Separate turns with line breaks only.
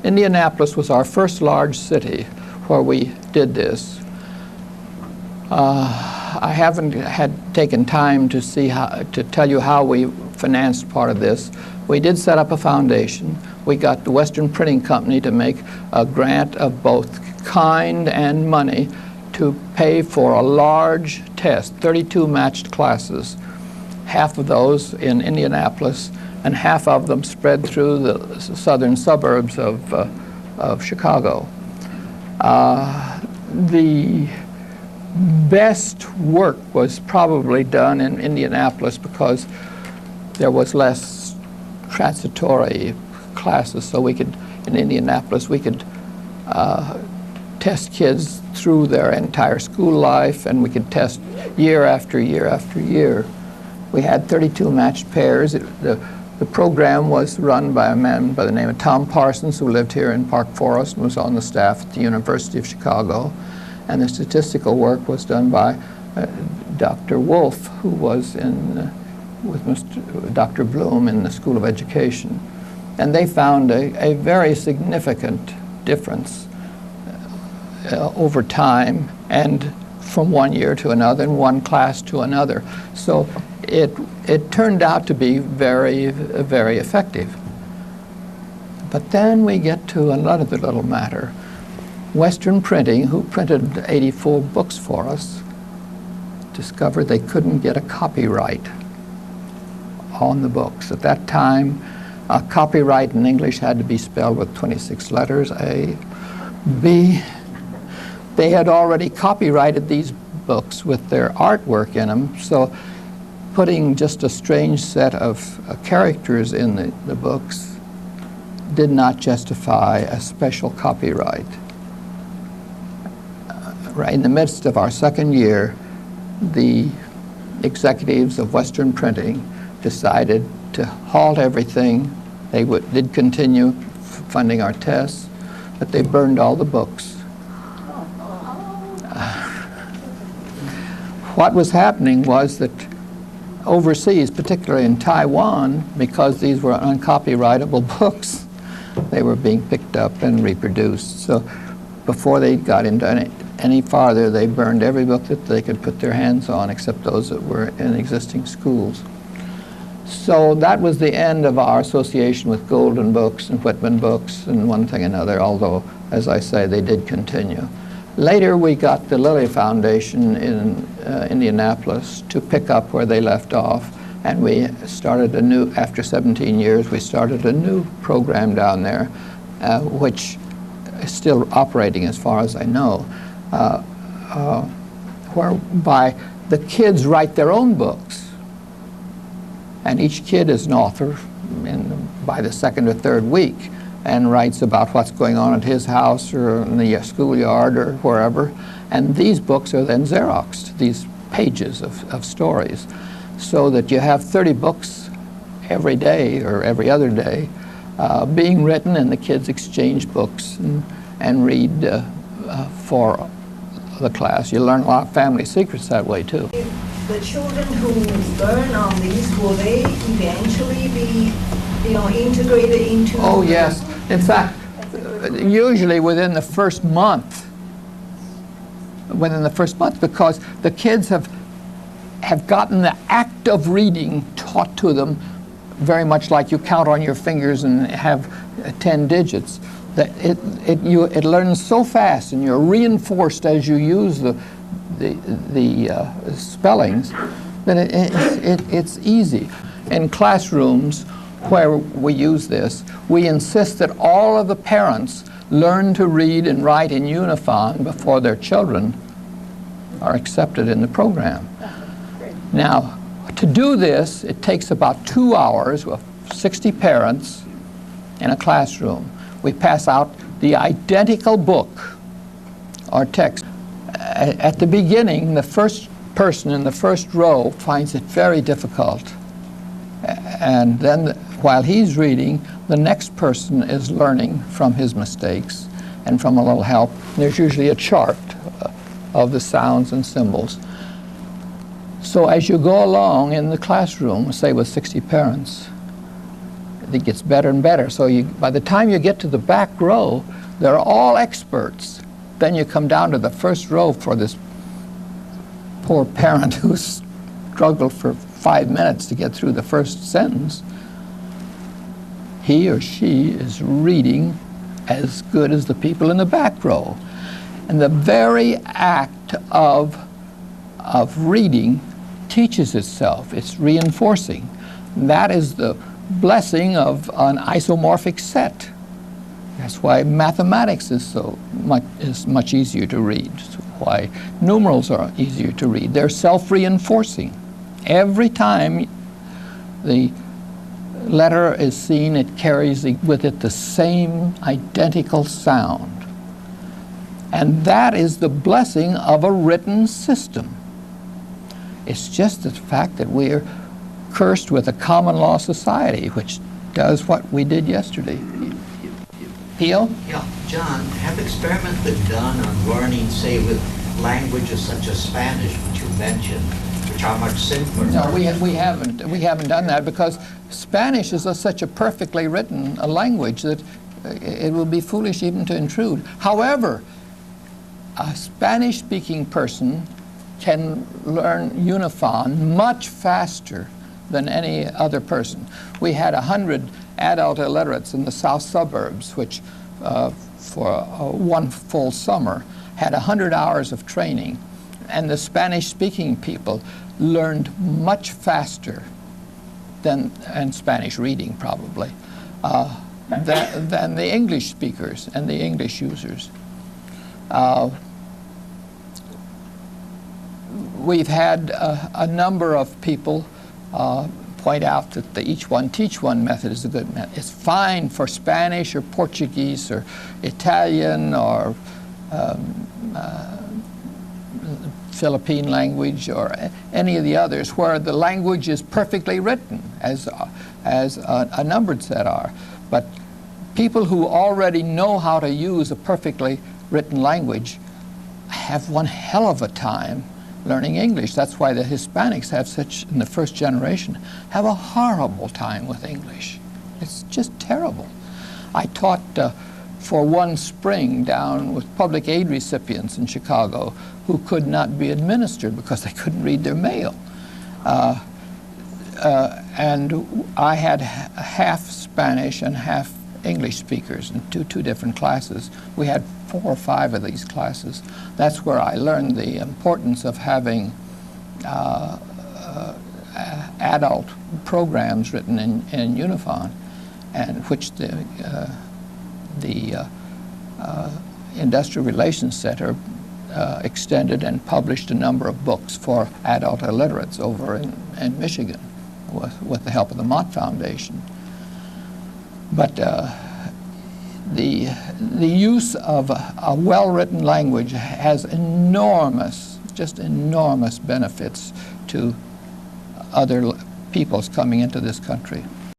Indianapolis was our first large city where we did this. I haven't taken time to tell you how we financed part of this. We did set up a foundation. We got the Western Printing Company to make a grant of both kind and money to pay for a large test, 32 matched classes, half of those in Indianapolis and half of them spread through the southern suburbs of Chicago. The best work was probably done in Indianapolis because there was less transitory classes, so we could, in Indianapolis, we could test kids through their entire school life, and we could test year after year after year. We had 32 matched pairs. The program was run by a man by the name of Tom Parsons, who lived here in Park Forest and was on the staff at the University of Chicago. And the statistical work was done by Dr. Wolf, who was with Dr. Bloom in the School of Education. And they found a very significant difference over time and from one year to another and one class to another. So it turned out to be very, very effective. But then we get to another little matter. Western Printing, who printed 84 books for us, discovered they couldn't get a copyright on the books. At that time, copyright in English had to be spelled with 26 letters, A, B. They had already copyrighted these books with their artwork in them, so putting just a strange set of characters in the books did not justify a special copyright. Right in the midst of our second year, the executives of Western Printing decided to halt everything. They did continue funding our tests, but they burned all the books. What was happening was that overseas, particularly in Taiwan, because these were uncopyrightable books, they were being picked up and reproduced. So before they got into any farther, they burned every book that they could put their hands on, except those that were in existing schools. So that was the end of our association with Golden Books and Whitman Books and one thing and another, although, as I say, they did continue. Later, we got the Lilly Foundation in Indianapolis to pick up where they left off, and we started after 17 years, we started a new program down there, which is still operating as far as I know, whereby the kids write their own books, and each kid is an author by the second or third week, and writes about what's going on at his house or in the schoolyard or wherever. And these books are then Xeroxed, these pages of stories, so that you have 30 books every day or every other day being written, and the kids exchange books and read for the class. You learn a lot of family secrets that way too.
The children who learn on these, will they eventually be integrated into?
Oh yes. In fact, usually within the first month, because the kids have gotten the act of reading taught to them very much like you count on your fingers and have 10 digits. That it learns so fast, and you're reinforced as you use the spellings, that it's easy. In classrooms where we use this, we insist that all of the parents learn to read and write in Unifon before their children are accepted in the program. Now, to do this, it takes about 2 hours with 60 parents in a classroom. We pass out the identical book or text. At the beginning, the first person in the first row finds it very difficult. And then while he's reading, the next person is learning from his mistakes and from a little help. There's usually a chart of the sounds and symbols. So as you go along in the classroom, say with 60 parents, it gets better and better. So by the time you get to the back row, they're all experts. Then you come down to the first row for this poor parent who struggled for 5 minutes to get through the first sentence. He or she is reading as good as the people in the back row. And the very act of reading teaches itself. It's reinforcing. That is the blessing of an isomorphic set. That's why mathematics is much easier to read. That's why numerals are easier to read. They're self-reinforcing. Every time the letter is seen, it carries with it the same identical sound. And that is the blessing of a written system. It's just the fact that we're cursed with a common law society, which does what we did yesterday. Peel?
Yeah, John, have experiments been done on learning, say, with languages such as Spanish, which you mentioned, which are much simpler?
No, we haven't done that, because Spanish is such a perfectly written language that it will be foolish even to intrude. However, a Spanish-speaking person can learn Unifon much faster than any other person. We had 100 adult illiterates in the south suburbs, which for one full summer had 100 hours of training. And the Spanish-speaking people learned much faster than, and Spanish reading probably, than the English speakers and the English users. We've had a number of people point out that the each one teach one method is a good method. It's fine for Spanish or Portuguese or Italian or Philippine language or any of the others where the language is perfectly written, as a numbered set are. But people who already know how to use a perfectly written language have one hell of a time learning English. That's why the Hispanics have such, in the first generation, have a horrible time with English. It's just terrible. I taught for one spring down with public aid recipients in Chicago who could not be administered because they couldn't read their mail. And I had half Spanish and half English speakers in two different classes. We had 4 or 5 of these classes. That's where I learned the importance of having adult programs written in Unifon, and which the Industrial Relations Center extended and published a number of books for adult illiterates over in Michigan with the help of the Mott Foundation. But the use of a well-written language has enormous, just enormous benefits to other peoples coming into this country.